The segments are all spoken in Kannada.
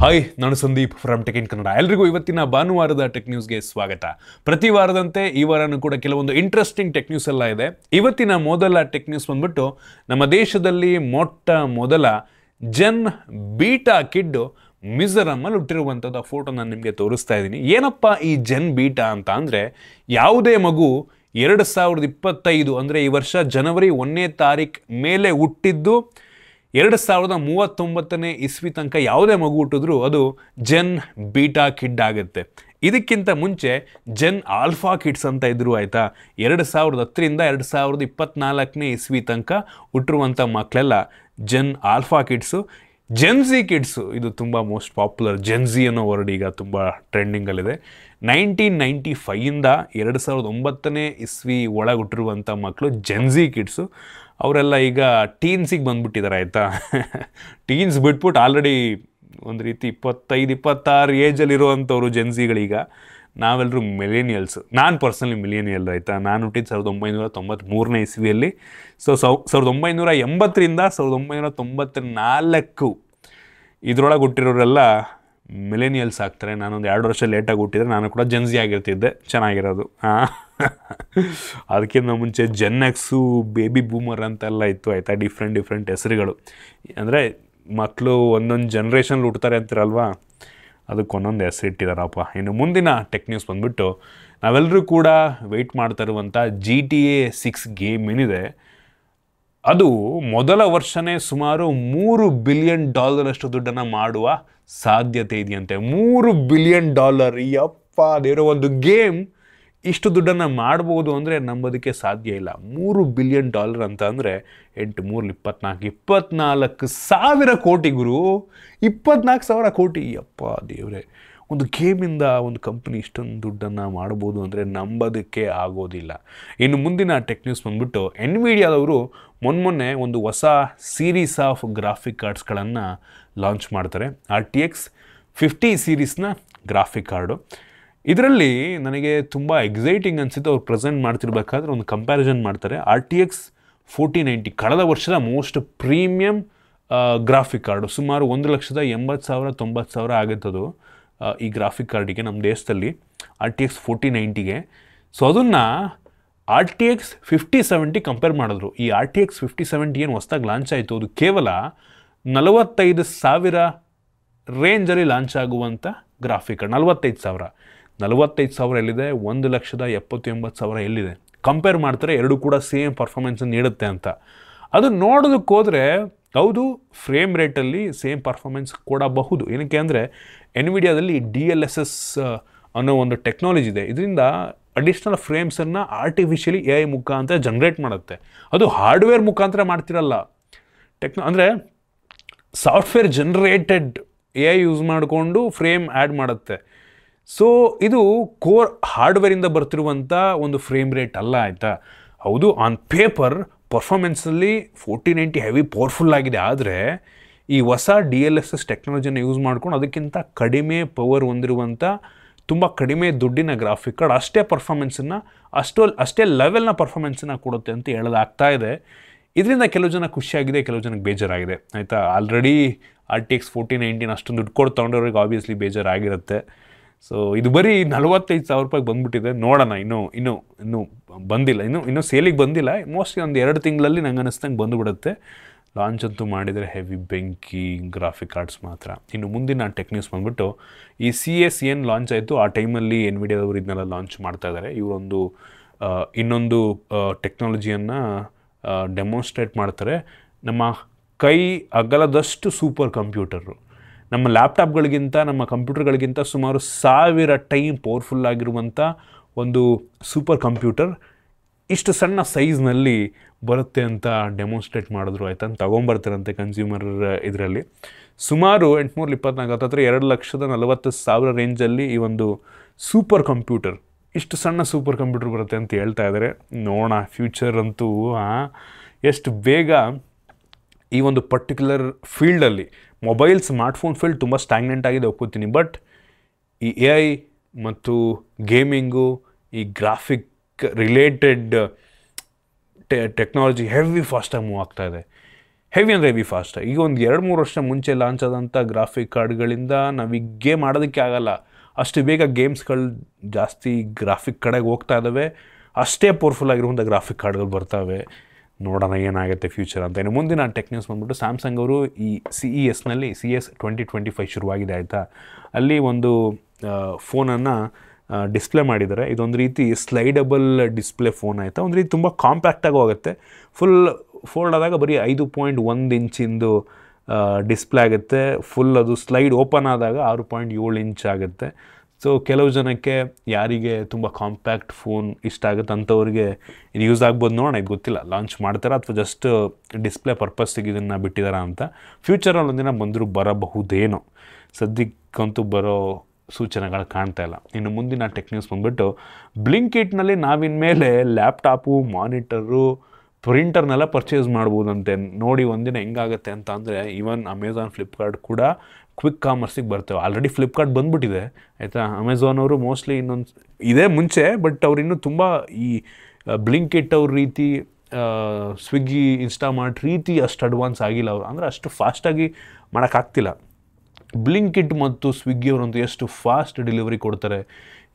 ಹಾಯ್, ನಾನು Sandeep from tech in Kannada. ಎಲ್ರಿಗೂ ಇವತ್ತಿನ ಭಾನುವಾರದ ಟೆಕ್ ನ್ಯೂಸ್ಗೆ ಸ್ವಾಗತ. ಪ್ರತಿ ವಾರದಂತೆ ಈ ವಾರನೂ ಕೂಡ ಕೆಲವೊಂದು ಇಂಟ್ರೆಸ್ಟಿಂಗ್ ಟೆಕ್ ನ್ಯೂಸ್ ಎಲ್ಲ ಇದೆ. ಇವತ್ತಿನ ಮೊದಲ ಟೆಕ್ ನ್ಯೂಸ್ ಬಂದ್ಬಿಟ್ಟು ನಮ್ಮ ದೇಶದಲ್ಲಿ ಮೊಟ್ಟ ಮೊದಲ ಜೆನ್ ಬೀಟಾ ಕಿಡ್ ಮಿಜೋರಾಮಲ್ಲಿ ಹುಟ್ಟಿರುವಂಥದ್ದು. ಆ ಫೋಟೋ ನಾನು ನಿಮಗೆ ತೋರಿಸ್ತಾ ಇದ್ದೀನಿ. ಏನಪ್ಪ ಈ ಜೆನ್ ಬೀಟಾ ಅಂತ ಅಂದರೆ, ಯಾವುದೇ ಮಗು 2025 ಅಂದರೆ ಈ ವರ್ಷ ಜನವರಿ 1ನೇ ತಾರೀಕು ಮೇಲೆ ಹುಟ್ಟಿದ್ದು 2039ನೇ ಇಸ್ವಿ ತನಕ ಯಾವುದೇ ಮಗು ಹುಟ್ಟಿದ್ರು ಅದು ಜೆನ್ ಬೀಟಾ ಕಿಡ್ ಆಗುತ್ತೆ. ಇದಕ್ಕಿಂತ ಮುಂಚೆ ಜೆನ್ ಆಲ್ಫಾ ಕಿಡ್ಸ್ ಅಂತ ಇದ್ರು, ಆಯಿತಾ. 2010ರಿಂದ 2024ನೇ ಇಸ್ವಿ ತನಕ ಹುಟ್ಟಿರುವಂಥ ಮಕ್ಕಳೆಲ್ಲ Gen Alpha kids. Gen Z kids, ಇದು ತುಂಬ ಮೋಸ್ಟ್ ಪಾಪ್ಯುಲರ್. ಜೆನ್ಜಿ ಅನ್ನೋ ವರ್ಡ್ ಈಗ ತುಂಬ ಟ್ರೆಂಡಿಂಗಲ್ಲಿದೆ. 1995ಯಿಂದ 2009ನೇ ಇಸ್ವಿ ಒಳಗೆ ಹುಟ್ಟಿರುವಂಥ ಮಕ್ಕಳು ಜೆನ್ಜಿ ಕಿಡ್ಸು. ಅವರೆಲ್ಲ ಈಗ ಟೀನ್ಸಿಗೆ ಬಂದುಬಿಟ್ಟಿದ್ದಾರೆ, ಆಯಿತಾ. ಟೀನ್ಸ್ ಬಿಟ್ಬಿಟ್ಟು ಆಲ್ರೆಡಿ ಒಂದು ರೀತಿ 25-26 ಏಜಲ್ಲಿರುವಂಥವ್ರು ಜೆನ್ಸಿಗಳೀಗ. ನಾವೆಲ್ಲರೂ ಮಿಲೇನಿಯಲ್ಸು. ನಾನು ಪರ್ಸನಲಿ ಮಿಲೇನಿಯಲ್, ಆಯಿತಾ. ನಾನು ಹುಟ್ಟಿದ್ದು 1993ನೇ ಇಸ್ವಿಯಲ್ಲಿ. ಸೊ 1980ರಿಂದ 1994 ಇದರೊಳಗೆ ಹುಟ್ಟಿರೋರೆಲ್ಲ ಮಿಲೇನಿಯಲ್ಸ್ ಆಗ್ತಾರೆ. ನಾನೊಂದು 2 ವರ್ಷ ಲೇಟಾಗಿ ಹುಟ್ಟಿದ್ರೆ ನಾನು ಕೂಡ ಜೆನ್ಸಿ ಆಗಿರ್ತಿದ್ದೆ. ಚೆನ್ನಾಗಿರೋದು. ಅದಕ್ಕಿಂತ ಮುಂಚೆ ಜೆನ್ ಎಕ್ಸು, ಬೇಬಿ ಬೂಮರ್ ಅಂತೆಲ್ಲ ಇತ್ತು, ಆಯಿತಾ. ಡಿಫ್ರೆಂಟ್ ಹೆಸರುಗಳು. ಅಂದರೆ ಮಕ್ಕಳು ಒಂದೊಂದು ಜನ್ರೇಷನ್ ಹುಡ್ತಾರೆ ಅಂತಿರಲ್ವಾ, ಅದಕ್ಕೆ ಒಂದೊಂದು ಹೆಸರು ಇಟ್ಟಿದ್ದಾರಪ್ಪ. ಇನ್ನು ಮುಂದಿನ ಟೆಕ್ ನ್ಯೂಸ್ ಬಂದುಬಿಟ್ಟು, ನಾವೆಲ್ಲರೂ ಕೂಡ ವೆಯ್ಟ್ ಮಾಡ್ತಾ ಇರುವಂಥ GTA 6 ಗೇಮ್ ಏನಿದೆ, ಅದು ಮೊದಲ ವರ್ಷವೇ ಸುಮಾರು $3 ಬಿಲಿಯನ್ ಅಷ್ಟು ದುಡ್ಡನ್ನು ಮಾಡುವ ಸಾಧ್ಯತೆ ಇದೆಯಂತೆ. $3 ಬಿಲಿಯನ್. ಯಪ್ಪ ದೇವರ, ಒಂದು ಗೇಮ್ ಇಷ್ಟು ದುಡ್ಡನ್ನು ಮಾಡ್ಬೋದು ಅಂದರೆ ನಂಬೋದಕ್ಕೆ ಸಾಧ್ಯ ಇಲ್ಲ. $3 ಬಿಲಿಯನ್ ಅಂತ ಅಂದರೆ 8 3 24 ಸಾವಿರ ಕೋಟಿ ಗುರು. 24,000 ಕೋಟಿ. ಯಪ್ಪ ದೇವರೇ, ಒಂದು ಗೇಮಿಂದ ಒಂದು ಕಂಪ್ನಿ ಇಷ್ಟೊಂದು ದುಡ್ಡನ್ನು ಮಾಡ್ಬೋದು ಅಂದರೆ ನಂಬೋದಕ್ಕೆ ಆಗೋದಿಲ್ಲ. ಇನ್ನು ಮುಂದಿನ ಟೆಕ್ ನ್ಯೂಸ್ ಬಂದ್ಬಿಟ್ಟು, ಎನ್ವಿಡಿಯಾದವರು ಮೊನ್ನೆ ಒಂದು ಹೊಸ ಸೀರೀಸ್ ಆಫ್ ಗ್ರಾಫಿಕ್ ಕಾರ್ಡ್ಸ್ಗಳನ್ನು ಲಾಂಚ್ ಮಾಡ್ತಾರೆ. RTX 50 ಸೀರೀಸ್ನ ಗ್ರಾಫಿಕ್ ಕಾರ್ಡು. ಇದರಲ್ಲಿ ನನಗೆ ತುಂಬ ಎಕ್ಸೈಟಿಂಗ್ ಅನಿಸುತ್ತೆ. ಅವ್ರು ಪ್ರೆಸೆಂಟ್ ಮಾಡ್ತಿರ್ಬೇಕಾದ್ರೆ ಒಂದು ಕಂಪ್ಯಾರಿಸನ್ ಮಾಡ್ತಾರೆ. RTX 4090 ಕಳೆದ ವರ್ಷದ ಮೋಸ್ಟ್ ಪ್ರೀಮಿಯಮ್ ಗ್ರಾಫಿಕ್ ಕಾರ್ಡು. ಸುಮಾರು 1,80,000 90,000 ಆಗುತ್ತದು ಈ ಗ್ರಾಫಿಕ್ ಕಾರ್ಡಿಗೆ ನಮ್ಮ ದೇಶದಲ್ಲಿ, RTX 4090ಗೆ. ಸೊ ಅದನ್ನು RTX 5070 ಕಂಪೇರ್ ಮಾಡಿದ್ರು. ಈ RTX 5070 ಏನು ಹೊಸದಾಗಿ ಲಾಂಚ್ ಆಯಿತು, ಅದು ಕೇವಲ 45,000 ರೇಂಜಲ್ಲಿ ಲಾಂಚ್ ಆಗುವಂಥ ಗ್ರಾಫಿಕ್ ಕಾರ್ಡ್. 45,000 ಎಲ್ಲಿದೆ, 1,79,000 ಎಲ್ಲಿದೆ. ಕಂಪೇರ್ ಮಾಡ್ತಾರೆ, ಎರಡು ಕೂಡ ಸೇಮ್ ಪರ್ಫಾರ್ಮೆನ್ಸನ್ನು ನೀಡುತ್ತೆ ಅಂತ. ಅದು ನೋಡೋದಕ್ಕೆ ಹೋದರೆ ಹೌದು, ಫ್ರೇಮ್ ರೇಟಲ್ಲಿ ಸೇಮ್ ಪರ್ಫಾರ್ಮೆನ್ಸ್ ಕೊಡಬಹುದು. ಏನಕ್ಕೆ ಅಂದರೆ ಎನ್ವಿಡಿಯಾದಲ್ಲಿ DLSS ಅನ್ನೋ ಒಂದು ಟೆಕ್ನಾಲಜಿ ಇದೆ. ಇದರಿಂದ ಅಡಿಷ್ನಲ್ ಫ್ರೇಮ್ಸನ್ನು ಆರ್ಟಿಫಿಷಿಯಲಿ AI ಮುಖಾಂತರ ಜನ್ರೇಟ್ ಮಾಡುತ್ತೆ. ಅದು ಹಾರ್ಡ್ವೇರ್ ಮುಖಾಂತರ ಮಾಡ್ತಿರಲ್ಲ. ಅಂದರೆ ಸಾಫ್ಟ್ವೇರ್ ಜನ್ರೇಟೆಡ್ AI ಯೂಸ್ ಮಾಡಿಕೊಂಡು ಫ್ರೇಮ್ ಆ್ಯಡ್ ಮಾಡುತ್ತೆ. ಸೊ ಇದು ಕೋರ್ ಹಾರ್ಡ್ವೇರಿಂದ ಬರ್ತಿರುವಂಥ ಒಂದು ಫ್ರೇಮ್ ರೇಟ್ ಅಲ್ಲ, ಆಯಿತಾ. ಹೌದು, ಆನ್ ಪೇಪರ್ ಪರ್ಫಾರ್ಮೆನ್ಸಲ್ಲಿ 4090 ಹೆವಿ ಪವರ್ಫುಲ್ ಆಗಿದೆ. ಆದರೆ ಈ ಹೊಸ DLSS ಟೆಕ್ನಾಲಜಿನ ಯೂಸ್ ಮಾಡ್ಕೊಂಡು ಅದಕ್ಕಿಂತ ಕಡಿಮೆ ಪವರ್ ಹೊಂದಿರುವಂಥ ತುಂಬ ಕಡಿಮೆ ದುಡ್ಡಿನ ಗ್ರಾಫಿಕ್ ಕಾರ್ಡ್ ಅಷ್ಟೇ ಪರ್ಫಾರ್ಮೆನ್ಸನ್ನು ಅಷ್ಟೇ ಲೆವೆಲ್ನ ಪರ್ಫಾರ್ಮೆನ್ಸನ್ನು ಕೊಡುತ್ತೆ ಅಂತ ಹೇಳೋದಾಗ್ತಾ ಇದೆ. ಇದರಿಂದ ಕೆಲವು ಜನ ಖುಷಿಯಾಗಿದೆ, ಕೆಲವು ಜನಕ್ಕೆ ಬೇಜಾರಾಗಿದೆ, ಆಯಿತಾ. ಆಲ್ರೆಡಿ RTX 4090 ಅಷ್ಟೊಂದು ದುಡ್ಡು ಕೊಟ್ಟು ತೊಗೊಂಡವ್ರಿಗೆ ಆಬ್ವಿಯಸ್ಲಿ ಬೇಜಾರಾಗಿರುತ್ತೆ. ಸೊ ಇದು ಬರೀ 45,000 ರೂಪಾಯಿಗೆ ಬಂದುಬಿಟ್ಟಿದೆ. ನೋಡೋಣ, ಇನ್ನೂ ಬಂದಿಲ್ಲ, ಇನ್ನೂ ಸೇಲಿಗೆ ಬಂದಿಲ್ಲ. ಮೋಸ್ಟ್ಲಿ ಒಂದು 2 ತಿಂಗಳಲ್ಲಿ ನಂಗೆ ಅನ್ನಿಸ್ದಂಗೆ ಬಂದುಬಿಡುತ್ತೆ. ಲಾಂಚ್ ಅಂತೂ ಮಾಡಿದರೆ ಹೆವಿ ಬೆಂಕಿ ಗ್ರಾಫಿಕ್ ಕಾರ್ಡ್ಸ್ ಮಾತ್ರ. ಇನ್ನು ಮುಂದಿನ ಟೆಕ್ ನ್ಯೂಸ್ ಬಂದುಬಿಟ್ಟು, ಈ CS ಏನು ಲಾಂಚ್ ಆಯಿತು ಆ ಟೈಮಲ್ಲಿ ಎನ್ವಿಡಿಯಾದವರು ಇದನ್ನೆಲ್ಲ ಲಾಂಚ್ ಮಾಡ್ತಾ ಇದ್ದಾರೆ. ಇವರೊಂದು ಇನ್ನೊಂದು ಟೆಕ್ನಾಲಜಿಯನ್ನು ಡೆಮೋನ್ಸ್ಟ್ರೇಟ್ ಮಾಡ್ತಾರೆ. ನಮ್ಮ ಕೈ ಅಗಲದಷ್ಟು ಸೂಪರ್ ಕಂಪ್ಯೂಟರು, ನಮ್ಮ ಲ್ಯಾಪ್ಟಾಪ್ಗಳಿಗಿಂತ ನಮ್ಮ ಕಂಪ್ಯೂಟರ್ಗಳಿಗಿಂತ ಸುಮಾರು 1000 ಟೈಮ್ ಪವರ್ಫುಲ್ ಆಗಿರುವಂಥ ಒಂದು ಸೂಪರ್ ಕಂಪ್ಯೂಟರ್ ಇಷ್ಟು ಸಣ್ಣ ಸೈಜ್ನಲ್ಲಿ ಬರುತ್ತೆ ಅಂತ ಡೆಮೋನ್ಸ್ಟ್ರೇಟ್ ಮಾಡಿದ್ರು, ಆಯಿತಾ. ತೊಗೊಂಬರ್ತಾರಂತೆ ಕನ್ಸ್ಯೂಮರ್ ಇದರಲ್ಲಿ. ಸುಮಾರು 824 ಹತ್ತಿರ 2,40,40,000 ರೇಂಜಲ್ಲಿ ಈ ಒಂದು ಸೂಪರ್ ಕಂಪ್ಯೂಟರ್, ಇಷ್ಟು ಸಣ್ಣ ಸೂಪರ್ ಕಂಪ್ಯೂಟರ್ ಬರುತ್ತೆ ಅಂತ ಹೇಳ್ತಾ ಇದ್ದಾರೆ. ನೋಡೋಣ, ಫ್ಯೂಚರ್ ಅಂತೂ ಎಷ್ಟು ಬೇಗ ಈ ಒಂದು ಪರ್ಟಿಕ್ಯುಲರ್ ಫೀಲ್ಡಲ್ಲಿ, ಮೊಬೈಲ್ ಸ್ಮಾರ್ಟ್ಫೋನ್ ಫೀಲ್ಡ್ ತುಂಬ ಸ್ಟ್ಯಾಗ್ನೆಂಟ್ ಆಗಿದೆ ಒಪ್ಕೋತೀನಿ. ಬಟ್ ಈ AI ಮತ್ತು ಗೇಮಿಂಗು, ಈ ಗ್ರಾಫಿಕ್ ರಿಲೇಟೆಡ್ ಟೆಕ್ನಾಲಜಿ ಹೆವಿ ಫಾಸ್ಟಾಗಿ ಮೂವ್ ಆಗ್ತಾಯಿದೆ. ಹೆವಿ ಅಂದರೆ ಹೆವಿ ಫಾಸ್ಟ್. ಈಗ ಒಂದು 2-3 ವರ್ಷ ಮುಂಚೆ ಲಾಂಚ್ ಆದಂಥ ಗ್ರಾಫಿಕ್ ಕಾರ್ಡ್ಗಳಿಂದ ನಾವೀಗ ಗೇಮ್ ಆಡೋದಕ್ಕೆ ಆಗಲ್ಲ, ಅಷ್ಟು ಬೇಗ ಗೇಮ್ಸ್ಗಳು ಜಾಸ್ತಿ ಗ್ರಾಫಿಕ್ ಕಡೆಗೆ ಹೋಗ್ತಾ ಇದ್ದಾವೆ, ಅಷ್ಟೇ ಪವರ್ಫುಲ್ ಆಗಿರುವಂಥ ಗ್ರಾಫಿಕ್ ಕಾರ್ಡ್ಗಳು ಬರ್ತಾವೆ. ನೋಡೋಣ ಏನಾಗುತ್ತೆ ಫ್ಯೂಚರ್ ಅಂತ. ಇನ್ನು ಮುಂದಿನ ಟೆಕ್ ನ್ಯೂಸ್ ಬಂದ್ಬಿಟ್ಟು ಸ್ಯಾಮ್ಸಂಗ್ ಅವರು ಈ CES 2025 ಶುರುವಾಗಿದೆ ಆಯಿತಾ, ಅಲ್ಲಿ ಒಂದು ಫೋನನ್ನು ಡಿಸ್ಪ್ಲೇ ಮಾಡಿದ್ದಾರೆ. ಇದೊಂದು ರೀತಿ ಸ್ಲೈಡಬಲ್ ಡಿಸ್ಪ್ಲೇ ಫೋನ್ ಆಯಿತಾ, ಒಂದು ರೀತಿ ತುಂಬ ಕಾಂಪ್ಯಾಕ್ಟಾಗಿ ಹೋಗುತ್ತೆ. ಫುಲ್ ಫೋಲ್ಡ್ ಆದಾಗ ಬರೀ 5.1 ಇಂಚಿಂದು ಡಿಸ್ಪ್ಲೇ ಆಗುತ್ತೆ. ಫುಲ್ ಅದು ಸ್ಲೈಡ್ ಓಪನ್ ಆದಾಗ 6.7 ಇಂಚ್ ಆಗುತ್ತೆ. ಸೊ ಕೆಲವು ಜನಕ್ಕೆ ಯಾರಿಗೆ ತುಂಬ ಕಾಂಪ್ಯಾಕ್ಟ್ ಫೋನ್ ಇಷ್ಟ ಆಗುತ್ತೆ ಅಂಥವ್ರಿಗೆ ಇದು ಯೂಸ್ ಆಗ್ಬೋದು. ನೋಡೋಣ, ಇದು ಗೊತ್ತಿಲ್ಲ ಲಾಂಚ್ ಮಾಡ್ತಾರಾ ಅಥವಾ ಜಸ್ಟ್ ಡಿಸ್ಪ್ಲೇ ಪರ್ಪಸ್ಸಿಗೆ ಇದನ್ನು ಬಿಟ್ಟಿದ್ದಾರಾ ಅಂತ. ಫ್ಯೂಚರಲ್ಲಿ ಒಂದಿನ ಬಂದರೂ ಬರಬಹುದೇನೋ, ಸದ್ಯಕ್ಕಂತೂ ಬರೋ ಸೂಚನೆಗಳು ಕಾಣ್ತಾ ಇಲ್ಲ. ಇನ್ನು ಮುಂದಿನ ಟೆಕ್ ನ್ಯೂಸ್ ಬಂದುಬಿಟ್ಟು ಬ್ಲಿಂಕಿಟ್ನಲ್ಲಿ ನಾವಿನ್ಮೇಲೆ ಲ್ಯಾಪ್ಟಾಪು, ಮಾನಿಟರು, ಪ್ರಿಂಟರ್ನೆಲ್ಲ ಪರ್ಚೇಸ್ ಮಾಡ್ಬೋದಂತೆ. ನೋಡಿ ಒಂದಿನ ಹೆಂಗಾಗುತ್ತೆ ಅಂತ ಅಂದರೆ, ಈವನ್ ಅಮೆಝಾನ್, ಫ್ಲಿಪ್ಕಾರ್ಟ್ ಕೂಡ ಕ್ವಿಕ್ ಕಾಮರ್ಸಿಗೆ ಬರ್ತವೆ. ಆಲ್ರೆಡಿ ಫ್ಲಿಪ್ಕಾರ್ಟ್ ಬಂದುಬಿಟ್ಟಿದೆ ಆಯಿತಾ. ಅಮೆಝಾನ್ ಅವರು ಮೋಸ್ಟ್ಲಿ ಇನ್ನೊಂದು ಇದೇ ಮುಂಚೆ, ಬಟ್ ಅವ್ರು ಇನ್ನೂ ತುಂಬ ಈ ಬ್ಲಿಂಕಿಟ್ ಅವ್ರ ರೀತಿ, ಸ್ವಿಗ್ಗಿ, ಇನ್ಸ್ಟಾಮಾರ್ಟ್ ರೀತಿ ಅಷ್ಟು ಅಡ್ವಾನ್ಸ್ ಆಗಿಲ್ಲ ಅವರು, ಅಂದರೆ ಅಷ್ಟು ಫಾಸ್ಟಾಗಿ ಮಾಡೋಕ್ಕಾಗ್ತಿಲ್ಲ. ಬ್ಲಿಂಕಿಟ್ ಮತ್ತು ಸ್ವಿಗ್ಗಿ ಅವರಂತೂ ಎಷ್ಟು ಫಾಸ್ಟ್ ಡೆಲಿವರಿ ಕೊಡ್ತಾರೆ,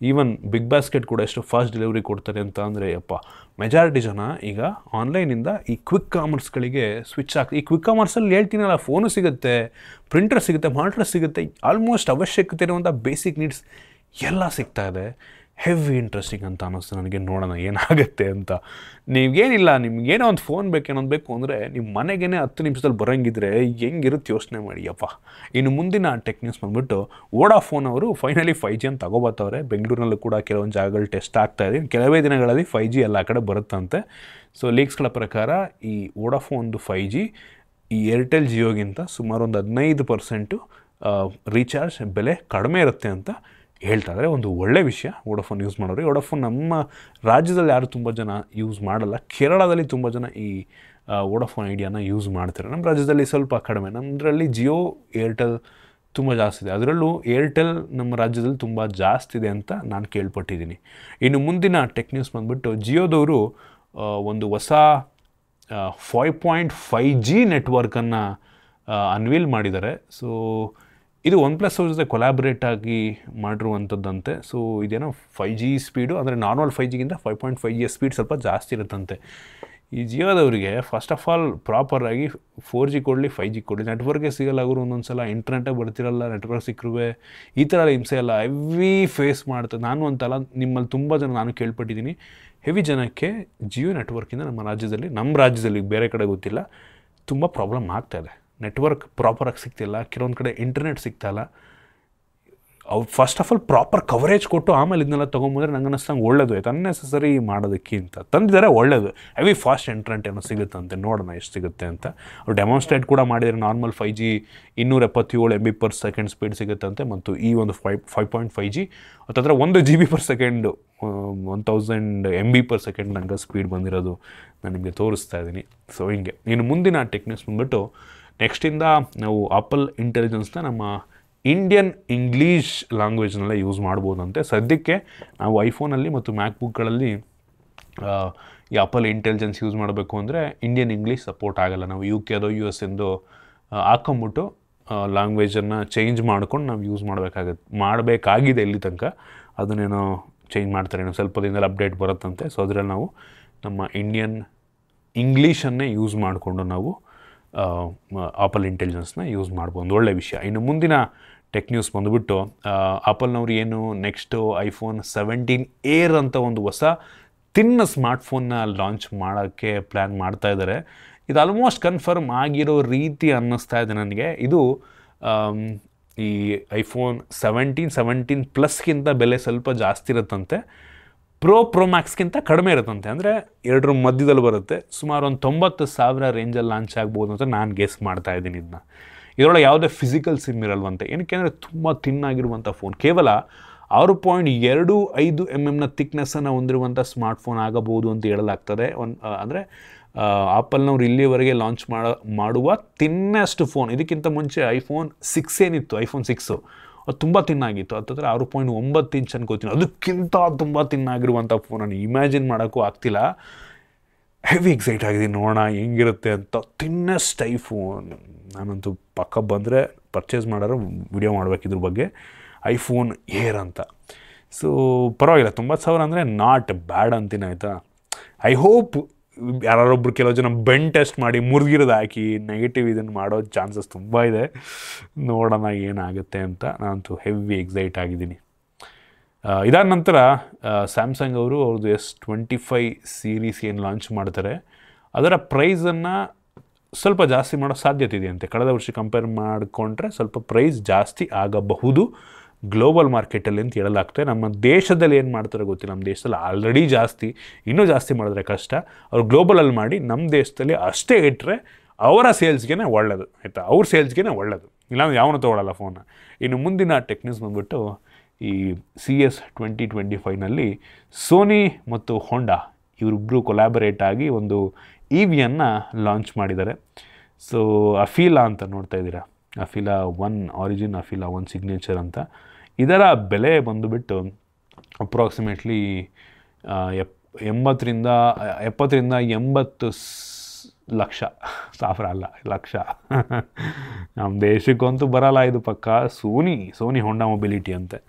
ಈವನ್ ಬಿಗ್ ಬಾಸ್ಕೆಟ್ ಕೂಡ ಎಷ್ಟು ಫಾಸ್ಟ್ ಡೆಲಿವರಿ ಕೊಡ್ತಾರೆ ಅಂತ ಅಂದರೆ ಯಪ್ಪ. ಮೆಜಾರಿಟಿ ಜನ ಈಗ ಆನ್ಲೈನಿಂದ ಈ ಕ್ವಿಕ್ ಕಾಮರ್ಸ್ಗಳಿಗೆ ಸ್ವಿಚ್ ಆಗ್ತದೆ. ಈ ಕ್ವಿಕ್ ಕಾಮರ್ಸಲ್ಲಿ ಹೇಳ್ತೀನಲ್ಲ, ಫೋನು ಸಿಗುತ್ತೆ, ಪ್ರಿಂಟರ್ ಸಿಗುತ್ತೆ, ಮಾನಿಟರ್ ಸಿಗುತ್ತೆ, ಆಲ್ಮೋಸ್ಟ್ ಅವಶ್ಯಕತೆ ಇರುವಂಥ ಬೇಸಿಕ್ ನೀಡ್ಸ್ ಎಲ್ಲ ಸಿಗ್ತಾ ಇದೆ. ಹೆವಿ ಇಂಟ್ರೆಸ್ಟಿಂಗ್ ಅಂತ ಅನ್ನಿಸ್ತು ನನಗೆ. ನೋಡೋಣ ಏನಾಗುತ್ತೆ ಅಂತ. ನೀವೇನಿಲ್ಲ, ನಿಮ್ಗೇನೋ ಒಂದು ಫೋನ್ ಬೇಕೇನೊಂದು ಬೇಕು ಅಂದರೆ ನಿಮ್ಮ ಮನೆಗೇ 10 ನಿಮಿಷದಲ್ಲಿ ಬರೋಂಗಿದ್ರೆ ಹೆಂಗಿರುತ್ತೆ ಯೋಚನೆ ಮಾಡಿ ಅಪ್ಪ. ಇನ್ನು ಮುಂದಿನ ಟೆಕ್ ನ್ಯೂಸ್ ಬಂದುಬಿಟ್ಟು ವೋಡಾಫೋನ್ ಅವರು ಫೈನಲಿ 5G ಅಂತ ತಗೋಬತ್ತವ್ರೆ. ಬೆಂಗಳೂರಿನಲ್ಲೂ ಕೂಡ ಕೆಲವೊಂದು ಜಾಗಗಳು ಟೆಸ್ಟ್ ಆಗ್ತಾಯಿದೆ. ಕೆಲವೇ ದಿನಗಳಲ್ಲಿ 5G ಎಲ್ಲ ಕಡೆ ಬರುತ್ತಂತೆ. ಸೊ ಲೀಕ್ಸ್ಗಳ ಪ್ರಕಾರ ಈ ವೋಡಾಫೋನ್ದು 5G ಈ ಏರ್ಟೆಲ್ ಜಿಯೋಗಿಂತ ಸುಮಾರು ಒಂದು 15% ರೀಚಾರ್ಜ್ ಬೆಲೆ ಕಡಿಮೆ ಇರುತ್ತೆ ಅಂತ ಹೇಳ್ತಾ ಇದ್ದಾರೆ. ಒಂದು ಒಳ್ಳೆ ವಿಷಯ ವೋಡಾಫೋನ್ ಯೂಸ್ ಮಾಡೋರು. ವೋಡಾಫೋನ್ ನಮ್ಮ ರಾಜ್ಯದಲ್ಲಿ ಯಾರು ತುಂಬ ಜನ ಯೂಸ್ ಮಾಡಲ್ಲ, ಕೇರಳದಲ್ಲಿ ತುಂಬ ಜನ ಈ ವೋಡಾಫೋನ್ ಐಡಿಯಾನ ಯೂಸ್ ಮಾಡ್ತಾರೆ. ನಮ್ಮ ರಾಜ್ಯದಲ್ಲಿ ಸ್ವಲ್ಪ ಕಡಿಮೆ. ನಮ್ಮದ್ರಲ್ಲಿ ಜಿಯೋ, ಏರ್ಟೆಲ್ ತುಂಬ ಜಾಸ್ತಿ ಇದೆ. ಅದರಲ್ಲೂ ಏರ್ಟೆಲ್ ನಮ್ಮ ರಾಜ್ಯದಲ್ಲಿ ತುಂಬ ಜಾಸ್ತಿ ಇದೆ ಅಂತ ನಾನು ಕೇಳ್ಪಟ್ಟಿದ್ದೀನಿ. ಇನ್ನು ಮುಂದಿನ ಟೆಕ್ ನ್ಯೂಸ್ ಬಂದುಬಿಟ್ಟು ಜಿಯೋದವರು ಒಂದು ಹೊಸ 5.5G ನೆಟ್ವರ್ಕನ್ನು ಅನ್ವೀಲ್ ಮಾಡಿದ್ದಾರೆ. ಸೊ ಇದು OnePlus ಅವ್ರ ಜೊತೆ ಕೊಲಾಬ್ರೇಟ್ ಆಗಿ ಮಾಡಿರುವಂಥದ್ದಂತೆ. ಸೊ ಇದೇನೋ 5G ಸ್ಪೀಡು, ಅಂದರೆ ನಾರ್ಮಲ್ 5Gಗಿಂತ 5.5G ಸ್ಪೀಡ್ ಸ್ವಲ್ಪ ಜಾಸ್ತಿ ಇರುತ್ತಂತೆ. ಈ ಜಿಯೋದವರಿಗೆ ಫಸ್ಟ್ ಆಫ್ ಆಲ್ ಪ್ರಾಪರಾಗಿ 4G ಕೊಡಲಿ, 5G ಕೊಡಲಿ, ನೆಟ್ವರ್ಕೇ ಸಿಗಲ್ಲ. ಅವರು ಒಂದೊಂದು ಸಲ ಇಂಟರ್ನೆಟೇ ಬರ್ತಿರಲ್ಲ, ನೆಟ್ವರ್ಕ್ ಸಿಕ್ಕರುವೆ ಈ ಥರ ಹಿಂಸೆ ಎಲ್ಲ ಹೆವಿ ಫೇಸ್ ಮಾಡ್ತದೆ. ನಾನು ಅಂತಲ್ಲ, ನಿಮ್ಮಲ್ಲಿ ತುಂಬ ಜನ ನಾನು ಕೇಳ್ಪಟ್ಟಿದ್ದೀನಿ, ಹೆವಿ ಜನಕ್ಕೆ ಜಿಯೋ ನೆಟ್ವರ್ಕಿಂದ ನಮ್ಮ ರಾಜ್ಯದಲ್ಲಿ ಬೇರೆ ಕಡೆ ಗೊತ್ತಿಲ್ಲ, ತುಂಬ ಪ್ರಾಬ್ಲಮ್ ಆಗ್ತಾಯಿದೆ. ನೆಟ್ವರ್ಕ್ ಪ್ರಾಪರಾಗಿ ಸಿಗ್ತಿಲ್ಲ, ಕೆಲವೊಂದು ಕಡೆ ಇಂಟರ್ನೆಟ್ ಸಿಗ್ತಾಯಿಲ್ಲ. ಅವ್ರು first of all proper coverage ಕೊಟ್ಟು ಆಮೇಲೆ ಇದನ್ನೆಲ್ಲ ತೊಗೊಂಬಂದ್ರೆ ನಂಗೆ ಅನ್ನಿಸ್ತಂಗೆ ಒಳ್ಳೇದು ಆಯ್ತು. ಅನ್ನೆಸಸರಿ ಮಾಡೋದಕ್ಕಿಂತ ತಂದಿದ್ದಾರೆ ಒಳ್ಳೇದು. ಹೆವಿ ಫಾಸ್ಟ್ ಇಂಟರ್ನೆಟ್ ಏನೋ ಸಿಗುತ್ತಂತೆ, ನೋಡೋಣ ಎಷ್ಟು ಸಿಗುತ್ತೆ ಅಂತ. ಅವ್ರು ಡೆಮಾನ್ಸ್ಟ್ರೇಟ್ ಕೂಡ ಮಾಡಿದರೆ ನಾರ್ಮಲ್ 5G 277 MB/s ಸ್ಪೀಡ್ ಸಿಗುತ್ತಂತೆ, ಮತ್ತು ಈ ಒಂದು 5.5G ಅಥವಾ 1 GB/s 1000 MB/s ನಂಗೆ ಸ್ಪೀಡ್ ಬಂದಿರೋದು ನಾನು ನಿಮಗೆ ತೋರಿಸ್ತಾ ಇದ್ದೀನಿ. ಸೊ ಹಿಂಗೆ. ಇನ್ನು ಮುಂದಿನ ಟೆಕ್ನಿಕ್ಸ್ ಬಂದುಬಿಟ್ಟು ನೆಕ್ಸ್ಟಿಂದ ನಾವು ಆಪಲ್ ಇಂಟೆಲಿಜೆನ್ಸ್ನ ನಮ್ಮ ಇಂಡಿಯನ್ ಇಂಗ್ಲೀಷ್ ಲ್ಯಾಂಗ್ವೇಜ್ನಲ್ಲೇ ಯೂಸ್ ಮಾಡ್ಬೋದಂತೆ. ಸದ್ಯಕ್ಕೆ ನಾವು ಐಫೋನಲ್ಲಿ ಮತ್ತು ಮ್ಯಾಕ್ಬುಕ್ಗಳಲ್ಲಿ ಈ ಆಪಲ್ ಇಂಟೆಲಿಜೆನ್ಸ್ ಯೂಸ್ ಮಾಡಬೇಕು ಅಂದರೆ ಇಂಡಿಯನ್ ಇಂಗ್ಲೀಷ್ ಸಪೋರ್ಟ್ ಆಗೋಲ್ಲ. ನಾವು UK ಅದೋ US ಹಾಕೊಂಬಿಟ್ಟು ಲ್ಯಾಂಗ್ವೇಜನ್ನು ಚೇಂಜ್ ಮಾಡ್ಕೊಂಡು ನಾವು ಯೂಸ್ ಮಾಡಬೇಕಾಗಿದೆ ಇಲ್ಲಿ ತನಕ. ಅದನ್ನೇನೋ ಚೇಂಜ್ ಮಾಡ್ತಾರೆ, ಸ್ವಲ್ಪ ದಿನದಲ್ಲಿ ಅಪ್ಡೇಟ್ ಬರುತ್ತಂತೆ. ಸೊ ಅದರಲ್ಲಿ ನಾವು ನಮ್ಮ ಇಂಡಿಯನ್ ಇಂಗ್ಲೀಷನ್ನೇ ಯೂಸ್ ಮಾಡಿಕೊಂಡು ನಾವು ಆಪಲ್ ಇಂಟೆಲಿಜೆನ್ಸ್ನ ಯೂಸ್ ಮಾಡ್ಬೋದು. ಒಂದು ಒಳ್ಳೆಯ ವಿಷಯ. ಇನ್ನು ಮುಂದಿನ ಟೆಕ್ ನ್ಯೂಸ್ ಬಂದುಬಿಟ್ಟು ಆಪಲ್ನವ್ರು ಏನು ನೆಕ್ಸ್ಟು iPhone 17 Air ಅಂತ ಒಂದು ಹೊಸ ತಿನ್ನ ಸ್ಮಾರ್ಟ್ಫೋನ್ನ ಲಾಂಚ್ ಮಾಡೋಕ್ಕೆ ಪ್ಲ್ಯಾನ್ ಮಾಡ್ತಾಯಿದ್ದಾರೆ. ಇದು ಆಲ್ಮೋಸ್ಟ್ ಕನ್ಫರ್ಮ್ ಆಗಿರೋ ರೀತಿ ಅನ್ನಿಸ್ತಾ ಇದೆ ನನಗೆ. ಇದು ಈ iPhone 17 ಪ್ಲಸ್ಗಿಂತ ಬೆಲೆ ಸ್ವಲ್ಪ ಜಾಸ್ತಿ ಇರುತ್ತಂತೆ, ಪ್ರೋ ಮ್ಯಾಕ್ಸ್ಗಿಂತ ಕಡಿಮೆ ಇರುತ್ತಂತೆ. ಅಂದರೆ ಎರಡರ ಮಧ್ಯದಲ್ಲಿ ಬರುತ್ತೆ. ಸುಮಾರು ಒಂದು 90,000 ರೇಂಜಲ್ಲಿ ಲಾಂಚ್ ಆಗ್ಬೋದು ಅಂತ ನಾನು ಗೆಸ್ ಮಾಡ್ತಾ ಇದ್ದೀನಿ. ಇದರೊಳಗೆ ಯಾವುದೇ ಫಿಸಿಕಲ್ ಸಿಮ್ ಇರಲ್ವಂತೆ. ಏನಕ್ಕೆ ಅಂದರೆ ತುಂಬ ತಿನ್ನಾಗಿರುವಂಥ ಫೋನ್, ಕೇವಲ 6.25 mm ಥಿಕ್ನೆಸ್ಸನ್ನು ಹೊಂದಿರುವಂಥ ಸ್ಮಾರ್ಟ್ಫೋನ್ ಆಗಬಹುದು ಅಂತ ಹೇಳಲಾಗ್ತದೆ. ಅಂದರೆ ಆಪಲ್ನವ್ರು ಇಲ್ಲಿವರೆಗೆ ಲಾಂಚ್ ಮಾಡುವ ತಿನ್ನೆಸ್ಟ್ ಫೋನ್. ಇದಕ್ಕಿಂತ ಮುಂಚೆ iPhone 6 ಏನಿತ್ತು, iPhone 6 ಅದು ತುಂಬ ತಿನ್ನಾಗಿತ್ತು. ಹತ್ತಿರ 6.9 ಇಂಚ್ ಅನ್ಕೋತೀನಿ. ಅದಕ್ಕಿಂತ ತುಂಬ ತಿನ್ನಾಗಿರುವಂಥ ಫೋನನ್ನು ಇಮ್ಯಾಜಿನ್ ಮಾಡೋಕ್ಕೂ ಆಗ್ತಿಲ್ಲ. ಹೆವಿ ಎಕ್ಸೈಟ್ ಆಗಿದ್ದೀನಿ, ನೋಡೋಣ ಹೆಂಗಿರುತ್ತೆ ಅಂತ. ಥಿನ್ನೆಸ್ಟ್ ಐಫೋನ್, ನಾನಂತೂ ಪಕ್ಕ ಬಂದರೆ ಪರ್ಚೇಸ್ ಮಾಡೋರು ವಿಡಿಯೋ ಮಾಡ್ಬೇಕು ಇದ್ರ ಬಗ್ಗೆ. ಐಫೋನ್ ಏರ್ ಅಂತ. ಸೊ ಪರವಾಗಿಲ್ಲ, 90,000 ಅಂದರೆ ನಾಟ್ ಬ್ಯಾಡ್ ಅಂತೀನಿ, ಆಯಿತಾ. ಐ ಹೋಪ್ ಯಾರೊಬ್ಬರು ಕೆಲವು ಜನ ಬೆಂಡ್ ಟೆಸ್ಟ್ ಮಾಡಿ ಮುರಿದಿರೋದು ಹಾಕಿ ನೆಗೆಟಿವ್ ಇದನ್ನು ಮಾಡೋ ಚಾನ್ಸಸ್ ತುಂಬ ಇದೆ. ನೋಡೋಣ ಏನಾಗುತ್ತೆ ಅಂತ. ನಾನಂತೂ ಹೆವಿ ಎಕ್ಸೈಟ್ ಆಗಿದ್ದೀನಿ. ಇದಾದ ನಂತರ ಸ್ಯಾಮ್ಸಂಗ್ ಅವರು ಅವ್ರದ್ದು S25 ಸೀರೀಸ್ ಏನು ಲಾಂಚ್ ಮಾಡ್ತಾರೆ, ಅದರ ಪ್ರೈಸನ್ನು ಸ್ವಲ್ಪ ಜಾಸ್ತಿ ಮಾಡೋ ಸಾಧ್ಯತೆ ಇದೆಯಂತೆ. ಕಳೆದ ವರ್ಷ ಕಂಪೇರ್ ಮಾಡಿಕೊಂಡ್ರೆ ಸ್ವಲ್ಪ ಪ್ರೈಸ್ ಜಾಸ್ತಿ ಆಗಬಹುದು ಗ್ಲೋಬಲ್ ಮಾರ್ಕೆಟಲ್ಲಿ ಅಂತ ಹೇಳಲಾಗ್ತದೆ. ನಮ್ಮ ದೇಶದಲ್ಲಿ ಏನು ಮಾಡ್ತಾರೆ ಗೊತ್ತಿಲ್ಲ. ನಮ್ಮ ದೇಶದಲ್ಲಿ ಆಲ್ರೆಡಿ ಜಾಸ್ತಿ, ಇನ್ನೂ ಜಾಸ್ತಿ ಮಾಡಿದ್ರೆ ಕಷ್ಟ. ಅವ್ರು ಗ್ಲೋಬಲಲ್ಲಿ ಮಾಡಿ ನಮ್ಮ ದೇಶದಲ್ಲಿ ಅಷ್ಟೇ ಇಟ್ಟರೆ ಅವರ ಸೇಲ್ಸ್ಗೆ ಒಳ್ಳೆಯದು, ಆಯಿತಾ. ಅವ್ರ ಸೇಲ್ಸ್ಗೆ ಒಳ್ಳೆಯದು, ಇಲ್ಲಾಂದ್ರೆ ಯಾವನು ತೊಗೊಳ್ಳಲ್ಲ ಫೋನ. ಇನ್ನು ಮುಂದಿನ ಟೆಕ್ನಿಕ್ಸ್ ಬಂದುಬಿಟ್ಟು ಈ CS 2025ನಲ್ಲಿ ಸೋನಿ ಮತ್ತು ಹೋಂಡಾ ಇವರಿಬ್ಬರು ಕೊಲ್ಯಾಬರೇಟ್ ಆಗಿ ಒಂದು EVಯನ್ನು ಲಾಂಚ್ ಮಾಡಿದ್ದಾರೆ. ಸೊ ಅಫೀಲಾ ಅಂತ ನೋಡ್ತಾ ಇದ್ದೀರಾ, ಅಫೀಲಾ 1 ಆರಿಜಿನ್, ಅಫೀಲಾ 1 ಸಿಗ್ನೇಚರ್ ಅಂತ. ಇದರ ಬೆಲೆ ಬಂದುಬಿಟ್ಟು ಅಪ್ರಾಕ್ಸಿಮೇಟ್ಲಿ 70 ರಿಂದ 80 ಲಕ್ಷ, ಸಾವಿರ ಅಲ್ಲ, ಲಕ್ಷ. ನಮ್ಮ ದೇಶಕ್ಕಂತೂ ಬರಲ್ಲ ಇದು ಪಕ್ಕ. ಸೋನಿ ಹೋಂಡಾ ಮೊಬಿಲಿಟಿ ಅಂತೆ.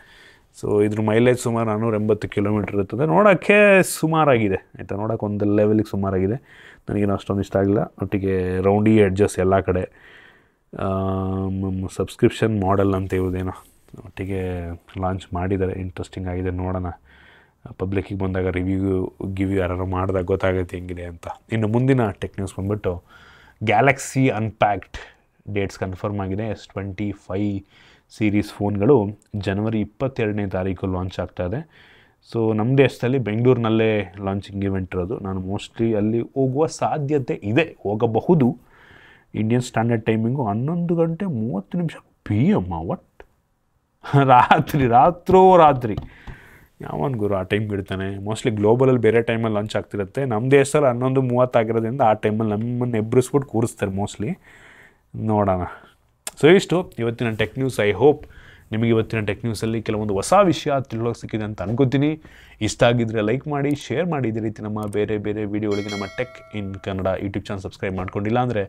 ಸೊ ಇದ್ರ ಮೈಲೇಜ್ ಸುಮಾರು 480 ಕಿಲೋಮೀಟ್ರ್ ಇರ್ತದೆ. ನೋಡೋಕ್ಕೆ ಸುಮಾರಾಗಿದೆ, ಆಯಿತಾ. ನೋಡೋಕೆ ಒಂದು ಲೆವೆಲಿಗೆ ಸುಮಾರಾಗಿದೆ. ನನಗೇನು ಅಷ್ಟೊಂದು ಇಷ್ಟ ಆಗಿಲ್ಲ. ಒಟ್ಟಿಗೆ ರೌಂಡಿ ಎಡ್ಜಸ್ ಎಲ್ಲ ಕಡೆ, ಸಬ್ಸ್ಕ್ರಿಪ್ಷನ್ ಮಾಡೆಲ್ ಅಂತ ಇರೋದೇನೋ ಒಟ್ಟಿಗೆ ಲಾಂಚ್ ಮಾಡಿದ್ದಾರೆ. ಇಂಟ್ರೆಸ್ಟಿಂಗ್ ಆಗಿದೆ, ನೋಡೋಣ. ಪಬ್ಲಿಕ್ಕಿಗೆ ಬಂದಾಗ ಗಿವ್ಯೂ ಯಾರು ಮಾಡಿದಾಗ ಗೊತ್ತಾಗುತ್ತೆ ಹೆಂಗಿದೆ ಅಂತ. ಇನ್ನು ಮುಂದಿನ ಟೆಕ್ ನ್ಯೂಸ್ ಬಂದುಬಿಟ್ಟು ಗ್ಯಾಲಕ್ಸಿ ಅನ್ಪ್ಯಾಕ್ಡ್ ಡೇಟ್ಸ್ ಕನ್ಫರ್ಮ್ ಆಗಿದೆ. S25 ಸೀರೀಸ್ ಫೋನ್ಗಳು ಜನವರಿ 22ನೇ ತಾರೀಕು ಲಾಂಚ್ ಆಗ್ತಾಯಿದೆ. ಸೊ ನಮ್ಮ ದೇಶದಲ್ಲಿ ಬೆಂಗಳೂರಿನಲ್ಲೇ ಲಾಂಚಿಂಗ್ ಇವೆಂಟ್ ಇರೋದು. ನಾನು ಮೋಸ್ಟ್ಲಿ ಅಲ್ಲಿ ಹೋಗುವ ಸಾಧ್ಯತೆ ಇದೆ, ಹೋಗಬಹುದು. Indian standard timing 11:30 PM. ಒಟ್ಟು ರಾತ್ರಿ ಯಾವನ್ ಗುರು ಆ ಟೈಮ್ಗೆ ಇಡ್ತಾನೆ. ಮೋಸ್ಟ್ಲಿ ಗ್ಲೋಬಲಲ್ಲಿ ಬೇರೆ ಟೈಮಲ್ಲಿ ಲಾಂಚ್ ಆಗ್ತಿರುತ್ತೆ. ನಮ್ಮ ದೇಶದಲ್ಲಿ 11:30 ಆಗಿರೋದ್ರಿಂದ ಆ ಟೈಮಲ್ಲಿ ನಮ್ಮನ್ನು ಎಬ್ಬರಿಸ್ಬಿಟ್ಟು ಕೂರಿಸ್ತಾರೆ ಮೋಸ್ಟ್ಲಿ. ನೋಡೋಣ. ಸೊ ಇಷ್ಟು ಇವತ್ತಿನ ಟೆಕ್ ನ್ಯೂಸ್. ಐ ಹೋಪ್ ನಿಮಗೆ ಇವತ್ತಿನ ಟೆಕ್ ನ್ಯೂಸಲ್ಲಿ ಕೆಲವೊಂದು ಹೊಸ ವಿಷಯ ತಿಳೋಕೆ ಸಿಕ್ಕಿದೆ ಅಂತ ಅನ್ಕೋತೀನಿ. ಇಷ್ಟ ಆಗಿದ್ದರೆ ಲೈಕ್ ಮಾಡಿ, ಶೇರ್ ಮಾಡಿ. ಇದೇ ರೀತಿ ನಮ್ಮ ಬೇರೆ ವೀಡಿಯೋಗಳಿಗೆ ನಮ್ಮ tech in Kannada YouTube channel subscribe ಮಾಡ್ಕೊಂಡಿಲ್ಲ ಅಂದರೆ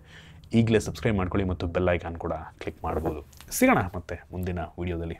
ಈಗಲೇ ಸಬ್ಸ್ಕ್ರೈಬ್ ಮಾಡ್ಕೊಳ್ಳಿ ಮತ್ತು ಬೆಲ್ ಐಕಾನ್ ಕೂಡ ಕ್ಲಿಕ್ ಮಾಡ್ಬೋದು. ಸಿಗೋಣ ಮತ್ತೆ ಮುಂದಿನ ವೀಡಿಯೋದಲ್ಲಿ.